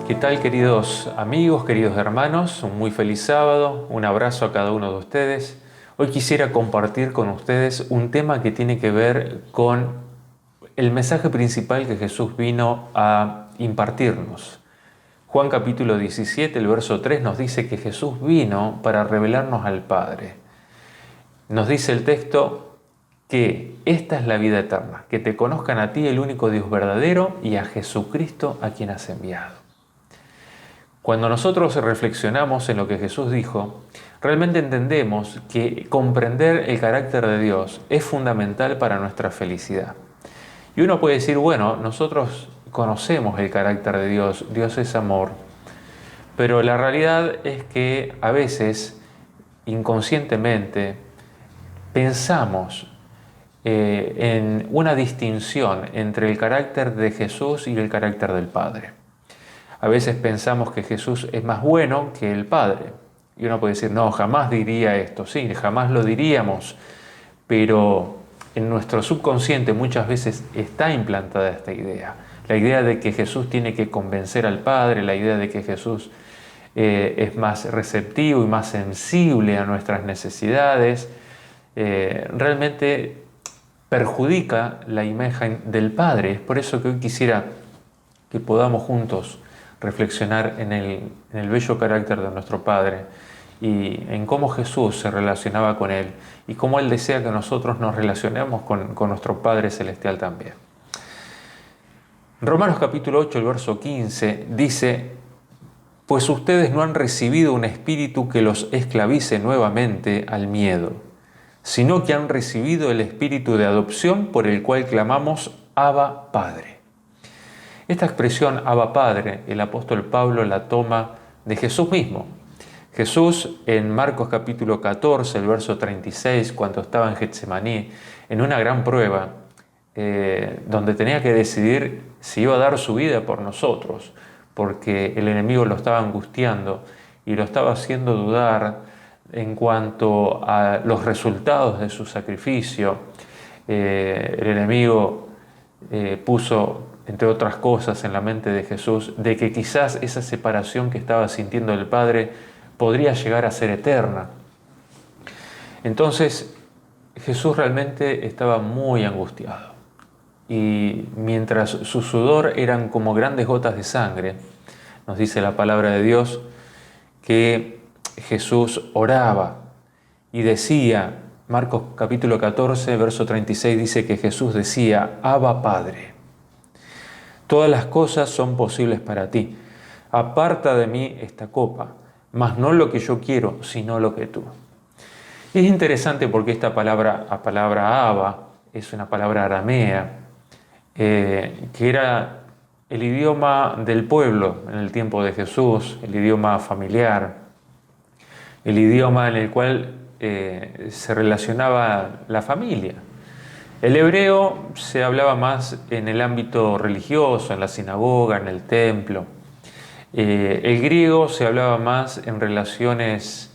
¿Qué tal, queridos amigos, queridos hermanos? Un muy feliz sábado, un abrazo a cada uno de ustedes. Hoy quisiera compartir con ustedes un tema que tiene que ver con el mensaje principal que Jesús vino a impartirnos. Juan capítulo 17, el verso 3 nos dice que Jesús vino para revelarnos al Padre. Nos dice el texto que esta es la vida eterna, que te conozcan a ti, el único Dios verdadero, y a Jesucristo a quien has enviado. Cuando nosotros reflexionamos en lo que Jesús dijo, realmente entendemos que comprender el carácter de Dios es fundamental para nuestra felicidad. Y uno puede decir, bueno, nosotros conocemos el carácter de Dios, Dios es amor, pero la realidad es que a veces, inconscientemente, pensamos en una distinción entre el carácter de Jesús y el carácter del Padre. A veces pensamos que Jesús es más bueno que el Padre. Y uno puede decir, no, jamás diría esto. Sí, jamás lo diríamos. Pero en nuestro subconsciente muchas veces está implantada esta idea. La idea de que Jesús tiene que convencer al Padre, la idea de que Jesús es más receptivo y más sensible a nuestras necesidades, realmente perjudica la imagen del Padre. Es por eso que hoy quisiera que podamos juntos reflexionar en el bello carácter de nuestro Padre y en cómo Jesús se relacionaba con Él y cómo Él desea que nosotros nos relacionemos con nuestro Padre Celestial también. Romanos capítulo 8, el verso 15 dice: pues ustedes no han recibido un espíritu que los esclavice nuevamente al miedo, sino que han recibido el espíritu de adopción por el cual clamamos Abba Padre. Esta expresión Abba Padre, el apóstol Pablo la toma de Jesús mismo. Jesús en Marcos capítulo 14, el verso 36, cuando estaba en Getsemaní, en una gran prueba, donde tenía que decidir si iba a dar su vida por nosotros, porque el enemigo lo estaba angustiando y lo estaba haciendo dudar en cuanto a los resultados de su sacrificio. El enemigo puso, entre otras cosas, en la mente de Jesús, de que quizás esa separación que estaba sintiendo del Padre podría llegar a ser eterna. Entonces, Jesús realmente estaba muy angustiado. Y mientras su sudor eran como grandes gotas de sangre, nos dice la palabra de Dios que Jesús oraba y decía, Marcos capítulo 14, verso 36, dice que Jesús decía, Abba Padre, todas las cosas son posibles para ti. Aparta de mí esta copa, mas no lo que yo quiero, sino lo que tú. Y es interesante porque esta palabra Abba es una palabra aramea, que era el idioma del pueblo en el tiempo de Jesús, el idioma familiar, el idioma en el cual se relacionaba la familia. El hebreo se hablaba más en el ámbito religioso, en la sinagoga, en el templo. El griego se hablaba más en relaciones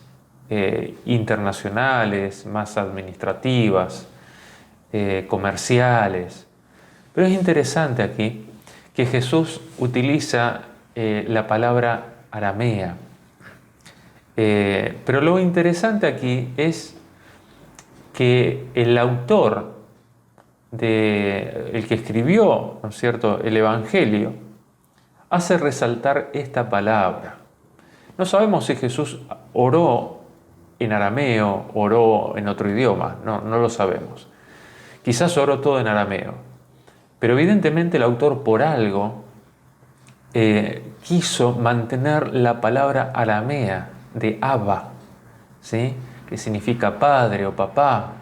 internacionales, más administrativas, comerciales. Pero es interesante aquí que Jesús utiliza la palabra aramea. Pero lo interesante aquí es que el autor el que escribió, ¿no es cierto?, el Evangelio, hace resaltar esta palabra. No sabemos si Jesús oró en arameo, oró en otro idioma, no lo sabemos. Quizás oró todo en arameo, pero evidentemente el autor por algo quiso mantener la palabra aramea de Abba, ¿sí?, que significa padre o papá.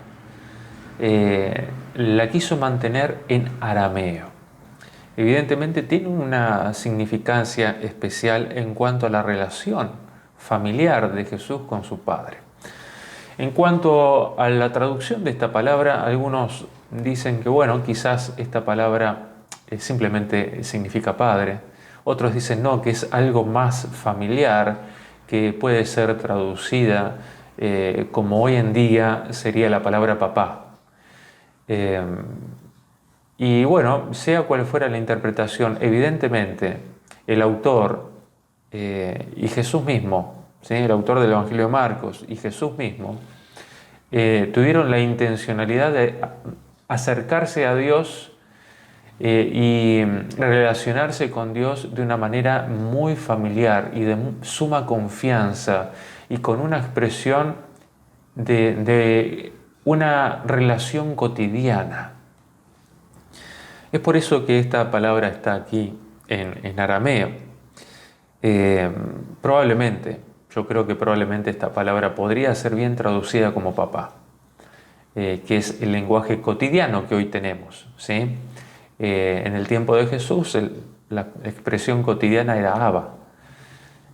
La quiso mantener en arameo. Evidentemente tiene una significancia especial en cuanto a la relación familiar de Jesús con su Padre. En cuanto a la traducción de esta palabra, algunos dicen que, bueno, quizás esta palabra simplemente significa padre. Otros dicen no, que es algo más familiar, que puede ser traducida como hoy en día sería la palabra papá. Y bueno, sea cual fuera la interpretación, evidentemente el autor y Jesús mismo, ¿sí? El autor del Evangelio de Marcos y Jesús mismo, tuvieron la intencionalidad de acercarse a Dios y relacionarse con Dios de una manera muy familiar y de suma confianza y con una expresión de una relación cotidiana. Es por eso que esta palabra está aquí en arameo. Yo creo que probablemente esta palabra podría ser bien traducida como papá, que es el lenguaje cotidiano que hoy tenemos, ¿sí? En el tiempo de Jesús la expresión cotidiana era Abba,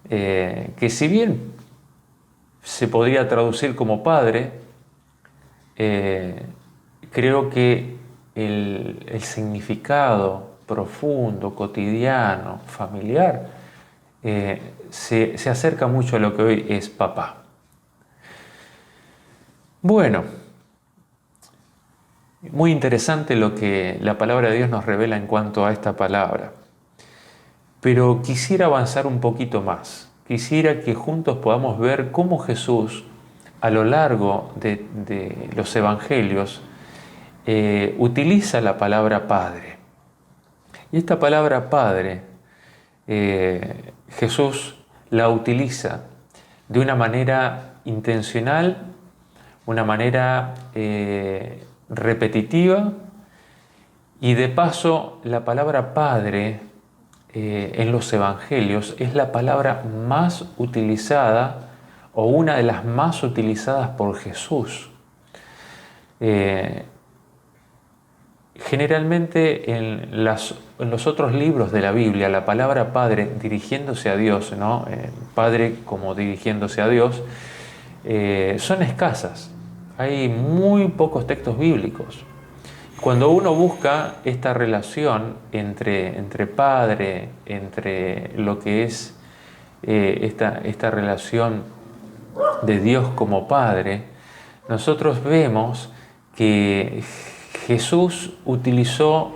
que si bien se podría traducir como padre, creo que el significado profundo, cotidiano, familiar, se acerca mucho a lo que hoy es papá. Bueno, muy interesante lo que la palabra de Dios nos revela en cuanto a esta palabra. Pero quisiera avanzar un poquito más. Quisiera que juntos podamos ver cómo Jesús, a lo largo de los evangelios, utiliza la palabra Padre. Y esta palabra Padre, Jesús la utiliza de una manera intencional, una manera repetitiva, y de paso la palabra Padre en los evangelios es la palabra más utilizada o una de las más utilizadas por Jesús. Generalmente en los otros libros de la Biblia la palabra Padre dirigiéndose a Dios, ¿no? Padre como dirigiéndose a Dios, son escasas. Hay muy pocos textos bíblicos. Cuando uno busca esta relación entre padre, entre lo que es esta relación de Dios como Padre, nosotros vemos que Jesús utilizó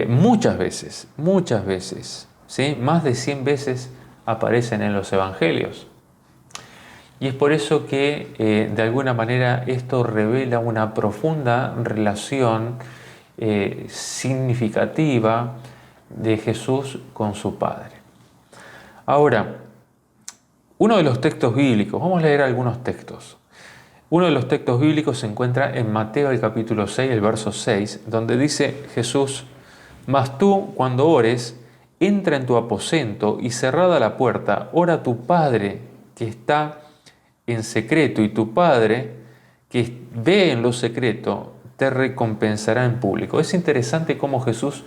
muchas veces, ¿sí? Más de 100 veces aparecen en los evangelios. Y es por eso que de alguna manera esto revela una profunda relación significativa de Jesús con su Padre. Ahora, uno de los textos bíblicos, vamos a leer algunos textos. Uno de los textos bíblicos se encuentra en Mateo el capítulo 6, el verso 6, donde dice Jesús: «Mas tú, cuando ores, entra en tu aposento y cerrada la puerta, ora a tu Padre que está en secreto, y tu Padre que ve en lo secreto te recompensará en público». Es interesante cómo Jesús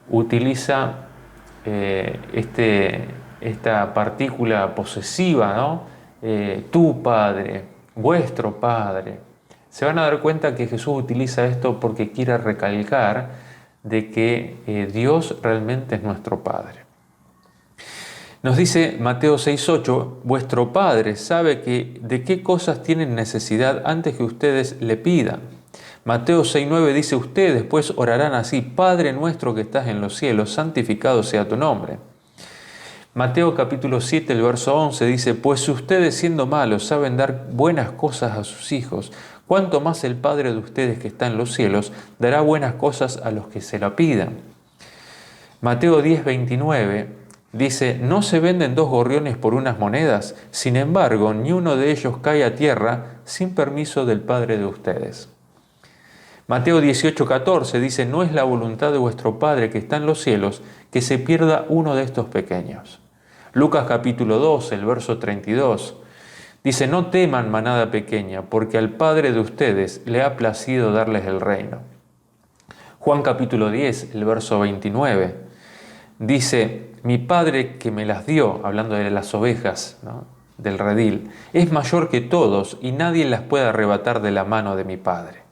utiliza esta partícula posesiva, ¿no? Tu Padre, vuestro Padre. Se van a dar cuenta que Jesús utiliza esto porque quiere recalcar de que Dios realmente es nuestro Padre. Nos dice Mateo 6:8, vuestro Padre sabe de qué cosas tienen necesidad antes que ustedes le pidan. Mateo 6:9 dice, ustedes pues orarán así: Padre nuestro que estás en los cielos, santificado sea tu nombre. Mateo capítulo 7, el verso 11 dice, pues si ustedes siendo malos saben dar buenas cosas a sus hijos, cuánto más el Padre de ustedes que está en los cielos dará buenas cosas a los que se la pidan. Mateo 10:29 dice, no se venden 2 gorriones por unas monedas, sin embargo, ni uno de ellos cae a tierra sin permiso del Padre de ustedes. Mateo 18:14 dice, no es la voluntad de vuestro Padre que está en los cielos que se pierda uno de estos pequeños. Lucas capítulo 12, el verso 32, dice, no teman, manada pequeña, porque al Padre de ustedes le ha placido darles el reino. Juan capítulo 10, el verso 29, dice, mi Padre que me las dio, hablando de las ovejas, ¿no?, del redil, es mayor que todos y nadie las puede arrebatar de la mano de mi Padre.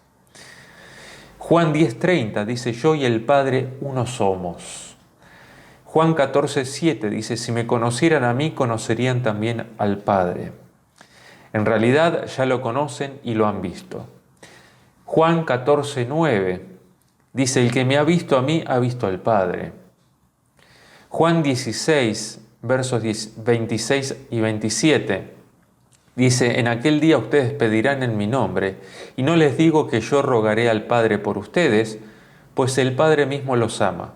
Juan 10:30 dice, yo y el Padre uno somos. Juan 14:7 dice, si me conocieran a mí, conocerían también al Padre. En realidad ya lo conocen y lo han visto. Juan 14:9 dice, el que me ha visto a mí, ha visto al Padre. Juan 16, versos 26 y 27. Dice, en aquel día ustedes pedirán en mi nombre, y no les digo que yo rogaré al Padre por ustedes, pues el Padre mismo los ama,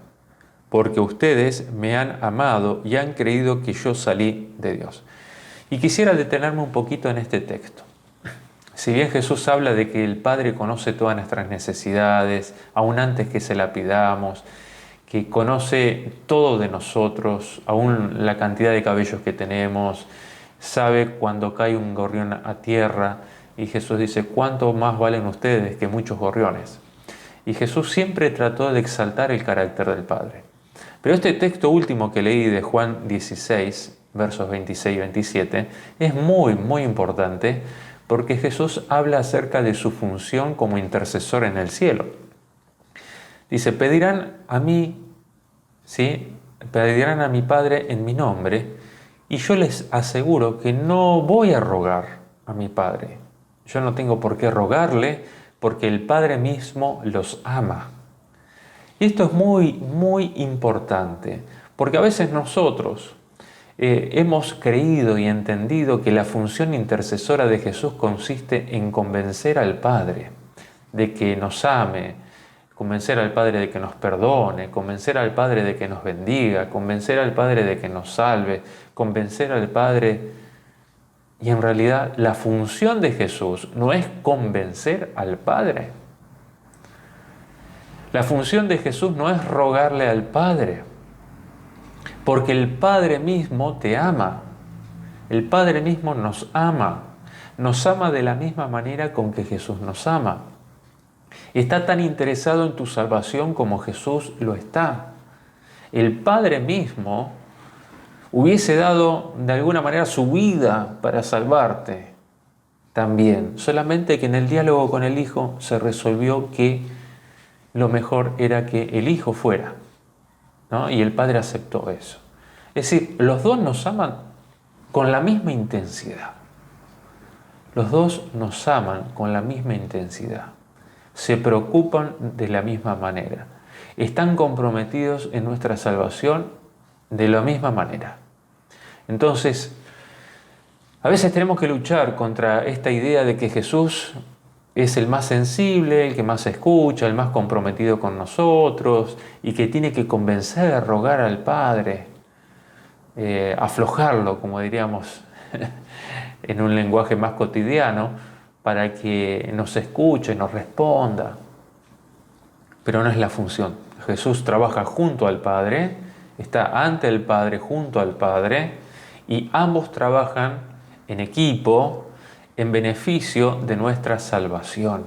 porque ustedes me han amado y han creído que yo salí de Dios. Y quisiera detenerme un poquito en este texto. Si bien Jesús habla de que el Padre conoce todas nuestras necesidades, aún antes que se la pidamos, que conoce todo de nosotros, aún la cantidad de cabellos que tenemos, sabe cuando cae un gorrión a tierra, y Jesús dice, ¿cuánto más valen ustedes que muchos gorriones? Y Jesús siempre trató de exaltar el carácter del Padre. Pero este texto último que leí de Juan 16, versos 26 y 27, es muy importante porque Jesús habla acerca de su función como intercesor en el cielo. Dice, pedirán a mí, ¿sí? Pedirán a mi Padre en mi nombre, y yo les aseguro que no voy a rogar a mi Padre. Yo no tengo por qué rogarle, porque el Padre mismo los ama. Y esto es muy importante, porque a veces nosotros hemos creído y entendido que la función intercesora de Jesús consiste en convencer al Padre de que nos ame, convencer al Padre de que nos perdone, convencer al Padre de que nos bendiga, convencer al Padre de que nos salve, convencer al Padre. Y en realidad la función de Jesús no es convencer al Padre. La función de Jesús no es rogarle al Padre, porque el Padre mismo te ama. El Padre mismo nos ama de la misma manera con que Jesús nos ama. Está tan interesado en tu salvación como Jesús lo está. El Padre mismo hubiese dado de alguna manera su vida para salvarte también, solamente que en el diálogo con el Hijo se resolvió que lo mejor era que el Hijo fuera, ¿no? Y el Padre aceptó eso. Es decir, los dos nos aman con la misma intensidad. Los dos nos aman con la misma intensidad. Se preocupan de la misma manera. Están comprometidos en nuestra salvación de la misma manera. Entonces, a veces tenemos que luchar contra esta idea de que Jesús es el más sensible, el que más escucha, el más comprometido con nosotros y que tiene que convencer, rogar al Padre, aflojarlo, como diríamos en un lenguaje más cotidiano, para que nos escuche, nos responda. Pero no es la función. Jesús trabaja junto al Padre, está ante el Padre, junto al Padre, y ambos trabajan en equipo, en beneficio de nuestra salvación.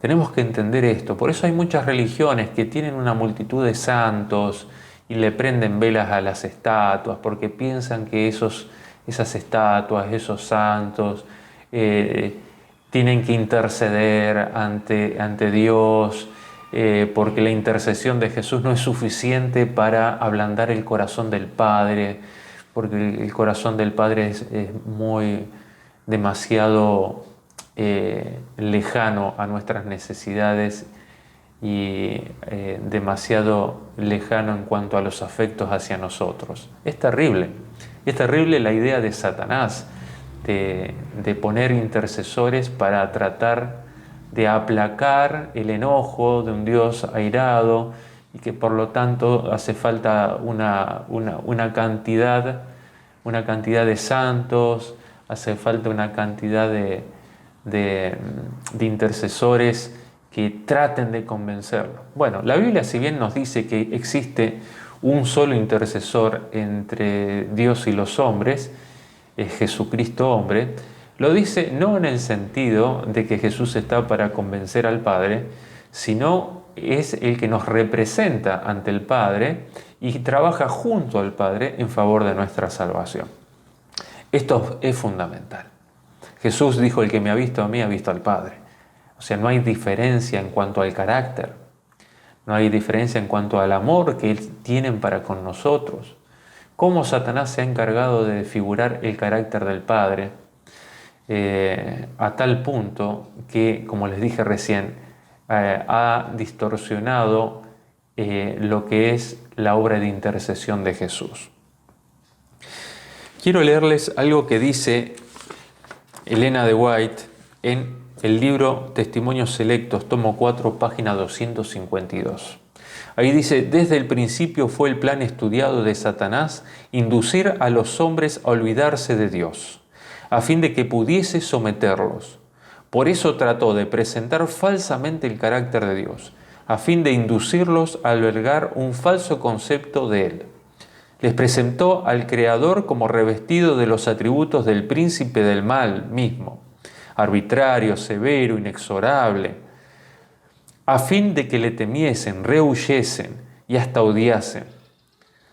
Tenemos que entender esto. Por eso hay muchas religiones que tienen una multitud de santos y le prenden velas a las estatuas porque piensan que esas estatuas, esos santos, tienen que interceder ante Dios, porque la intercesión de Jesús no es suficiente para ablandar el corazón del Padre, porque el corazón del Padre es demasiado lejano a nuestras necesidades y demasiado lejano en cuanto a los afectos hacia nosotros. Es terrible la idea de Satanás de poner intercesores para tratar de aplacar el enojo de un Dios airado y que por lo tanto hace falta una cantidad de santos, hace falta una cantidad de intercesores que traten de convencerlo. Bueno, la Biblia, si bien nos dice que existe un solo intercesor entre Dios y los hombres, es Jesucristo hombre, lo dice no en el sentido de que Jesús está para convencer al Padre, sino es el que nos representa ante el Padre y trabaja junto al Padre en favor de nuestra salvación. Esto es fundamental. Jesús dijo, el que me ha visto a mí ha visto al Padre. O sea, no hay diferencia en cuanto al carácter, no hay diferencia en cuanto al amor que Él tiene para con nosotros. Cómo Satanás se ha encargado de desfigurar el carácter del Padre a tal punto que, como les dije recién, ha distorsionado lo que es la obra de intercesión de Jesús. quiero leerles algo que dice Elena de White en el libro Testimonios Selectos, tomo 4, página 252. Ahí dice: desde el principio fue el plan estudiado de Satanás inducir a los hombres a olvidarse de Dios, a fin de que pudiese someterlos. Por eso trató de presentar falsamente el carácter de Dios, a fin de inducirlos a albergar un falso concepto de Él. Les presentó al Creador como revestido de los atributos del príncipe del mal mismo, arbitrario, severo, inexorable, a fin de que le temiesen, rehuyesen y hasta odiasen.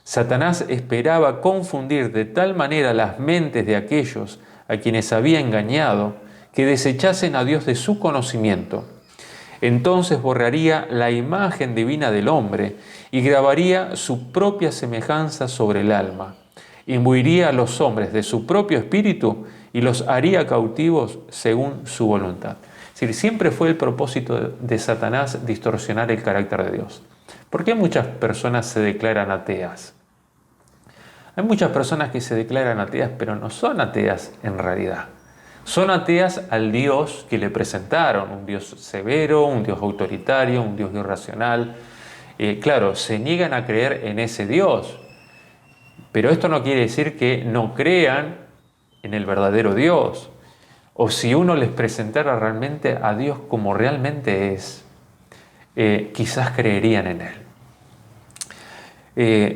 Satanás esperaba confundir de tal manera las mentes de aquellos a quienes había engañado que desechasen a Dios de su conocimiento. Entonces borraría la imagen divina del hombre y grabaría su propia semejanza sobre el alma. Imbuiría a los hombres de su propio espíritu y los haría cautivos según su voluntad. Es decir, siempre fue el propósito de Satanás distorsionar el carácter de Dios. ¿Por qué muchas personas se declaran ateas? Hay muchas personas que se declaran ateas, pero no son ateas en realidad. Son ateas al Dios que le presentaron, un Dios severo, un Dios autoritario, un Dios irracional. Claro, se niegan a creer en ese Dios, pero esto no quiere decir que no crean en el verdadero Dios, o si uno les presentara realmente a Dios como realmente es, quizás creerían en Él.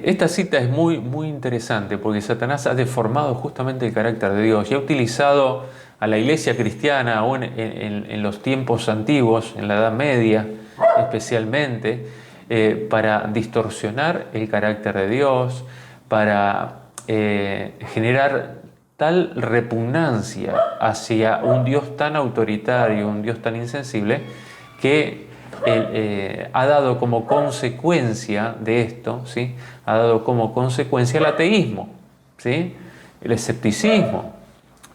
Esta cita es muy interesante porque Satanás ha deformado justamente el carácter de Dios y ha utilizado a la iglesia cristiana aún en los tiempos antiguos, en la Edad Media especialmente, para distorsionar el carácter de Dios, para generar tal repugnancia hacia un Dios tan autoritario, un Dios tan insensible, que ha dado como consecuencia de esto, ¿sí? Ha dado como consecuencia el ateísmo, ¿sí? El escepticismo.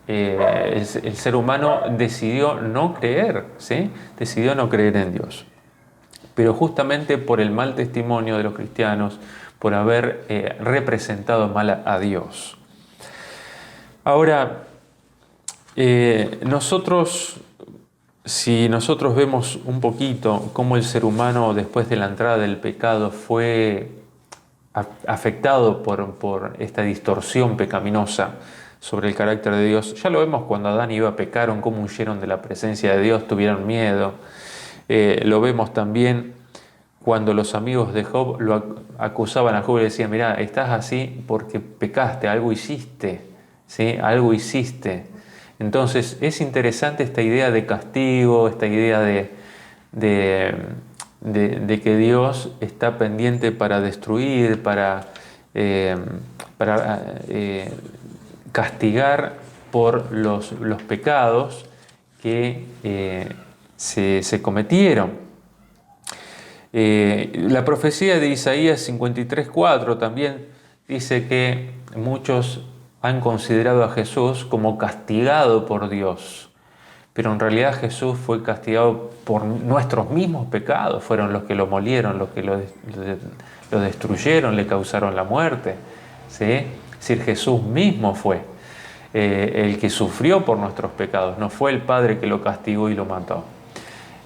El ser humano decidió no creer, ¿sí? Decidió no creer en Dios. Pero justamente por el mal testimonio de los cristianos, por haber representado mal a Dios. Ahora, si nosotros vemos un poquito cómo el ser humano después de la entrada del pecado fue afectado por esta distorsión pecaminosa sobre el carácter de Dios, ya lo vemos cuando Adán y Eva pecaron, cómo huyeron de la presencia de Dios, tuvieron miedo. Lo vemos también cuando los amigos de Job lo acusaban a Job y decían: mirá, estás así porque pecaste, algo hiciste, ¿sí? Algo hiciste. Entonces es interesante esta idea de castigo, esta idea de que Dios está pendiente para destruir, para castigar por los pecados que se cometieron. La profecía de Isaías 53:4 también dice que muchos han considerado a Jesús como castigado por Dios, pero en realidad Jesús fue castigado por nuestros mismos pecados, fueron los que lo molieron, los que lo destruyeron, le causaron la muerte, ¿sí? Es decir, Jesús mismo fue el que sufrió por nuestros pecados, no fue el Padre que lo castigó y lo mató.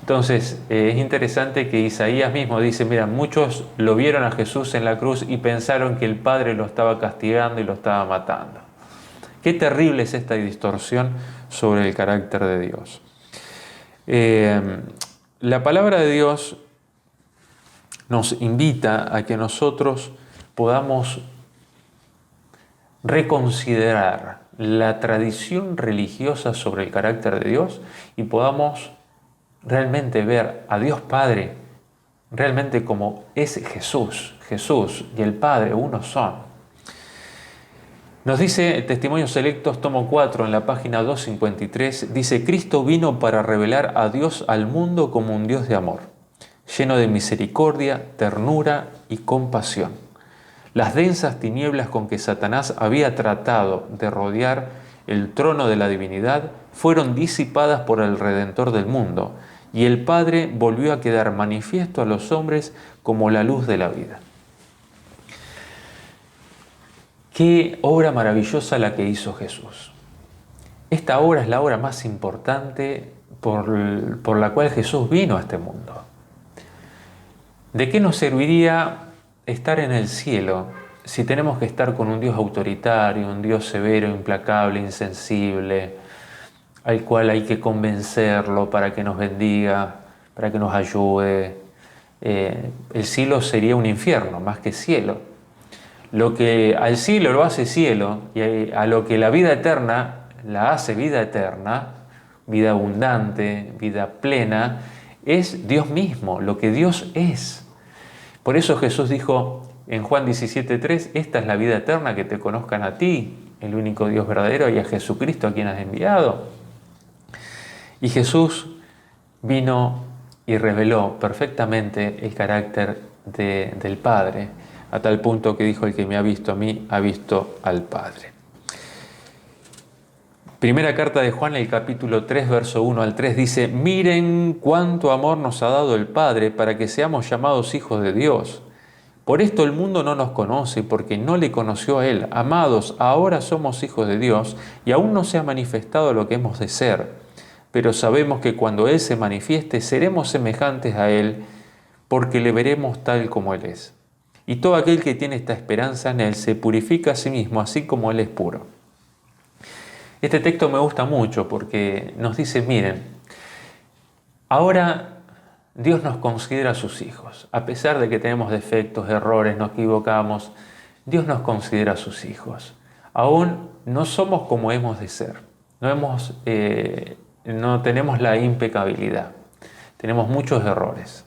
Entonces es interesante que Isaías mismo dice: mira, muchos lo vieron a Jesús en la cruz y pensaron que el Padre lo estaba castigando y lo estaba matando. Qué terrible es esta distorsión sobre el carácter de Dios. La palabra de Dios nos invita a que nosotros podamos reconsiderar la tradición religiosa sobre el carácter de Dios y podamos realmente ver a Dios Padre realmente como es Jesús. Jesús y el Padre uno son. Nos dice Testimonios Selectos, tomo 4, en la página 253, dice: Cristo vino para revelar a Dios al mundo como un Dios de amor, lleno de misericordia, ternura y compasión. Las densas tinieblas con que Satanás había tratado de rodear el trono de la divinidad fueron disipadas por el Redentor del mundo, y el Padre volvió a quedar manifiesto a los hombres como la luz de la vida. Qué obra maravillosa la que hizo Jesús. Esta obra es la obra más importante por la cual Jesús vino a este mundo. ¿De qué nos serviría estar en el cielo si tenemos que estar con un Dios autoritario, un Dios severo, implacable, insensible, al cual hay que convencerlo para que nos bendiga, para que nos ayude? El cielo sería un infierno más que cielo. Lo que al cielo lo hace cielo y a lo que la vida eterna la hace vida eterna, vida abundante, vida plena, es Dios mismo, lo que Dios es. Por eso Jesús dijo en Juan 17:3, esta es la vida eterna, que te conozcan a ti, el único Dios verdadero, y a Jesucristo a quien has enviado. Y Jesús vino y reveló perfectamente el carácter del Padre, a tal punto que dijo: el que me ha visto a mí, ha visto al Padre. Primera carta de Juan, el capítulo 3, verso 1 al 3, dice: miren cuánto amor nos ha dado el Padre para que seamos llamados hijos de Dios. Por esto el mundo no nos conoce, porque no le conoció a Él. Amados, ahora somos hijos de Dios y aún no se ha manifestado lo que hemos de ser. Pero sabemos que cuando Él se manifieste, seremos semejantes a Él, porque le veremos tal como Él es. Y todo aquel que tiene esta esperanza en Él se purifica a sí mismo, así como Él es puro. Este texto me gusta mucho porque nos dice: miren, ahora Dios nos considera sus hijos. A pesar de que tenemos defectos, errores, nos equivocamos, Dios nos considera sus hijos. Aún no somos como hemos de ser. No tenemos la impecabilidad. Tenemos muchos errores.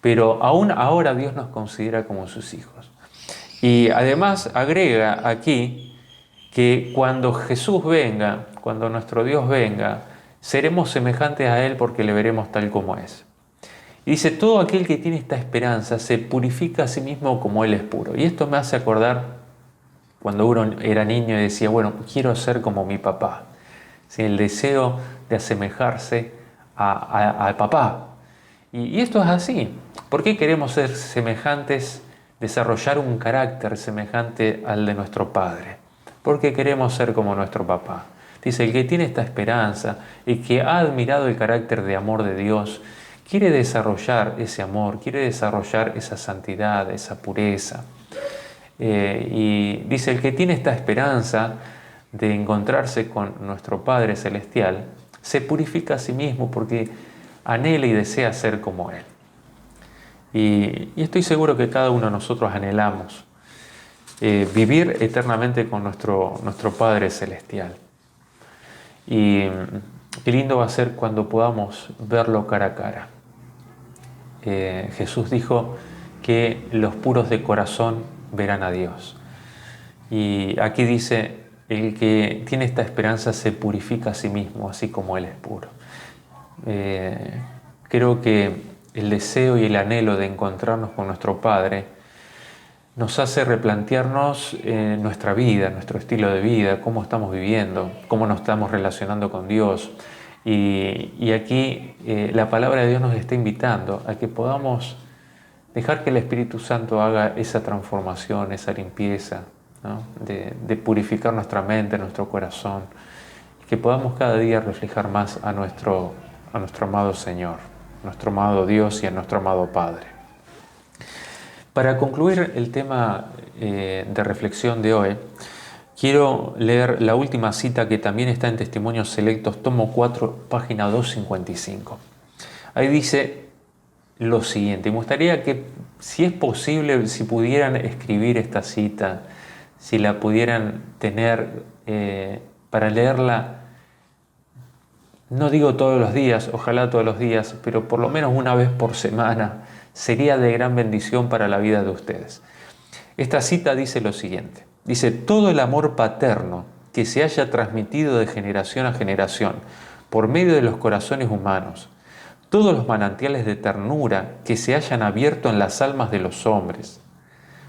Pero aún ahora Dios nos considera como sus hijos. Y además agrega aquí que cuando Jesús venga, cuando nuestro Dios venga, seremos semejantes a Él porque le veremos tal como es. Y dice: todo aquel que tiene esta esperanza se purifica a sí mismo como Él es puro. Y esto me hace acordar cuando uno era niño y decía: bueno, quiero ser como mi papá. ¿Sí? El deseo de asemejarse al papá. Y esto es así. ¿Por qué queremos ser semejantes, desarrollar un carácter semejante al de nuestro Padre? Porque queremos ser como nuestro papá. Dice: el que tiene esta esperanza y que ha admirado el carácter de amor de Dios, quiere desarrollar ese amor, quiere desarrollar esa santidad, esa pureza. Y dice: el que tiene esta esperanza de encontrarse con nuestro Padre Celestial, se purifica a sí mismo porque anhela y desea ser como Él. Y estoy seguro que cada uno de nosotros anhelamos vivir eternamente con nuestro Padre Celestial. Y qué lindo va a ser cuando podamos verlo cara a cara. Jesús dijo que los puros de corazón verán a Dios. Y aquí dice: el que tiene esta esperanza se purifica a sí mismo, así como Él es puro. Creo que el deseo y el anhelo de encontrarnos con nuestro Padre nos hace replantearnos nuestra vida, nuestro estilo de vida, cómo estamos viviendo, cómo nos estamos relacionando con Dios. Y aquí la palabra de Dios nos está invitando a que podamos dejar que el Espíritu Santo haga esa transformación, esa limpieza, ¿no? de purificar nuestra mente, nuestro corazón, y que podamos cada día reflejar más a nuestro amado Señor, nuestro amado Dios y a nuestro amado Padre. Para concluir el tema de reflexión de hoy, quiero leer la última cita que también está en Testimonios Selectos, tomo 4, página 255. Ahí dice lo siguiente: me gustaría que, si es posible, si pudieran escribir esta cita, si la pudieran tener para leerla, no digo todos los días, ojalá todos los días, pero por lo menos una vez por semana, sería de gran bendición para la vida de ustedes. Esta cita dice lo siguiente: dice: todo el amor paterno que se haya transmitido de generación a generación por medio de los corazones humanos, todos los manantiales de ternura que se hayan abierto en las almas de los hombres,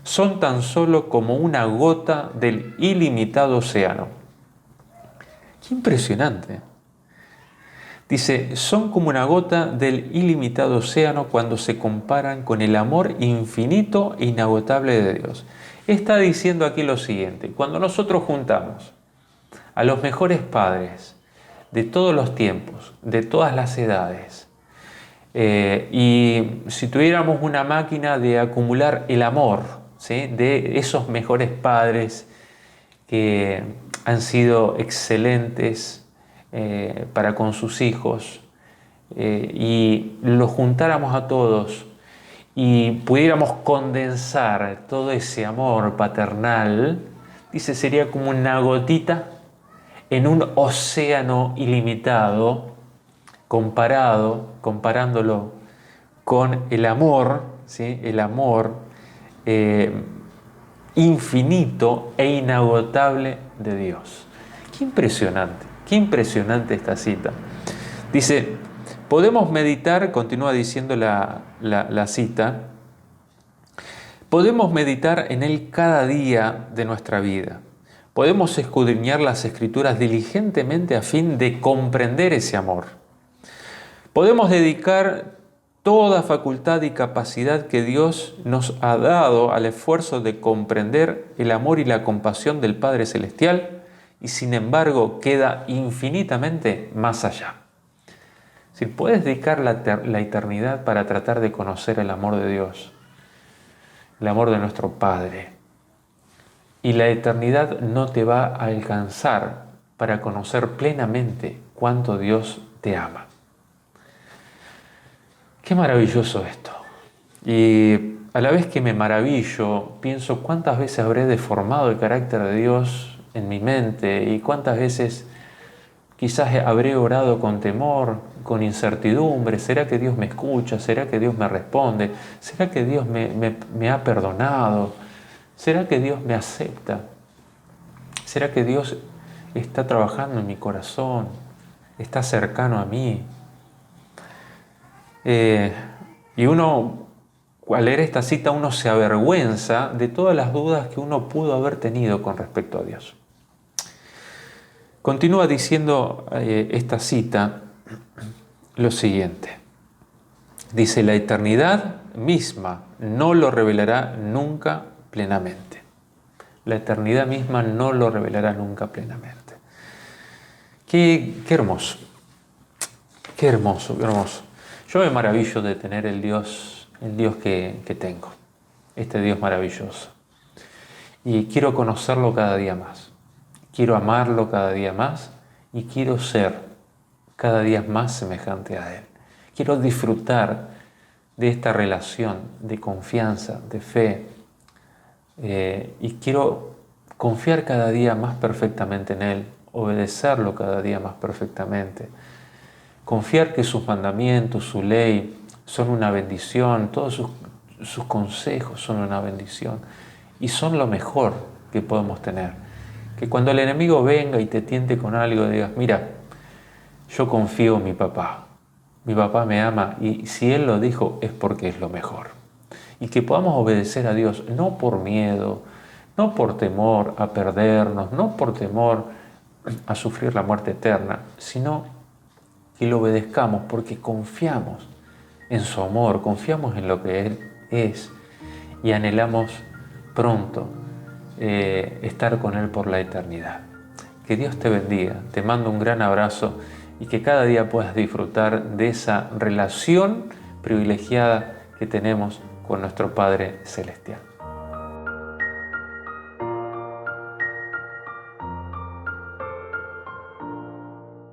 son tan solo como una gota del ilimitado océano. ¡Qué impresionante! Dice: son como una gota del ilimitado océano cuando se comparan con el amor infinito e inagotable de Dios. Está diciendo aquí lo siguiente: cuando nosotros juntamos a los mejores padres de todos los tiempos, de todas las edades, y si tuviéramos una máquina de acumular el amor, ¿sí?, de esos mejores padres que han sido excelentes para con sus hijos, y los juntáramos a todos y pudiéramos condensar todo ese amor paternal, dice, sería como una gotita en un océano ilimitado, comparándolo con el amor, ¿sí?, el amor infinito e inagotable de Dios. Qué impresionante esta cita. Dice, podemos meditar, continúa diciendo la cita, podemos meditar en Él cada día de nuestra vida. Podemos escudriñar las Escrituras diligentemente a fin de comprender ese amor. Podemos dedicar toda facultad y capacidad que Dios nos ha dado al esfuerzo de comprender el amor y la compasión del Padre Celestial, y sin embargo queda infinitamente más allá. Si puedes dedicar la eternidad para tratar de conocer el amor de Dios, el amor de nuestro Padre, y la eternidad no te va a alcanzar para conocer plenamente cuánto Dios te ama. Qué maravilloso esto. Y a la vez que me maravillo, pienso cuántas veces habré deformado el carácter de Dios en mi mente y cuántas veces quizás habré orado con temor, con incertidumbre. ¿Será que Dios me escucha? ¿Será que Dios me responde? ¿Será que Dios me ha perdonado? ¿Será que Dios me acepta? ¿Será que Dios está trabajando en mi corazón? ¿Está cercano a mí? Y uno, al leer esta cita, uno se avergüenza de todas las dudas que uno pudo haber tenido con respecto a Dios. Continúa diciendo esta cita lo siguiente. Dice, la eternidad misma no lo revelará nunca plenamente. La eternidad misma no lo revelará nunca plenamente. Qué hermoso. Qué hermoso, qué hermoso. Yo me maravillo de tener el Dios que tengo, este Dios maravilloso. Y quiero conocerlo cada día más, quiero amarlo cada día más y quiero ser cada día más semejante a Él. Quiero disfrutar de esta relación de confianza, de fe, y quiero confiar cada día más perfectamente en Él, obedecerlo cada día más perfectamente. Confiar que sus mandamientos, su ley, son una bendición, todos sus consejos son una bendición y son lo mejor que podemos tener. Que cuando el enemigo venga y te tiente con algo, digas, mira, yo confío en mi papá me ama y si Él lo dijo es porque es lo mejor. Y que podamos obedecer a Dios no por miedo, no por temor a perdernos, no por temor a sufrir la muerte eterna, sino que lo obedezcamos porque confiamos en su amor, confiamos en lo que Él es y anhelamos pronto estar con Él por la eternidad. Que Dios te bendiga, te mando un gran abrazo y que cada día puedas disfrutar de esa relación privilegiada que tenemos con nuestro Padre Celestial.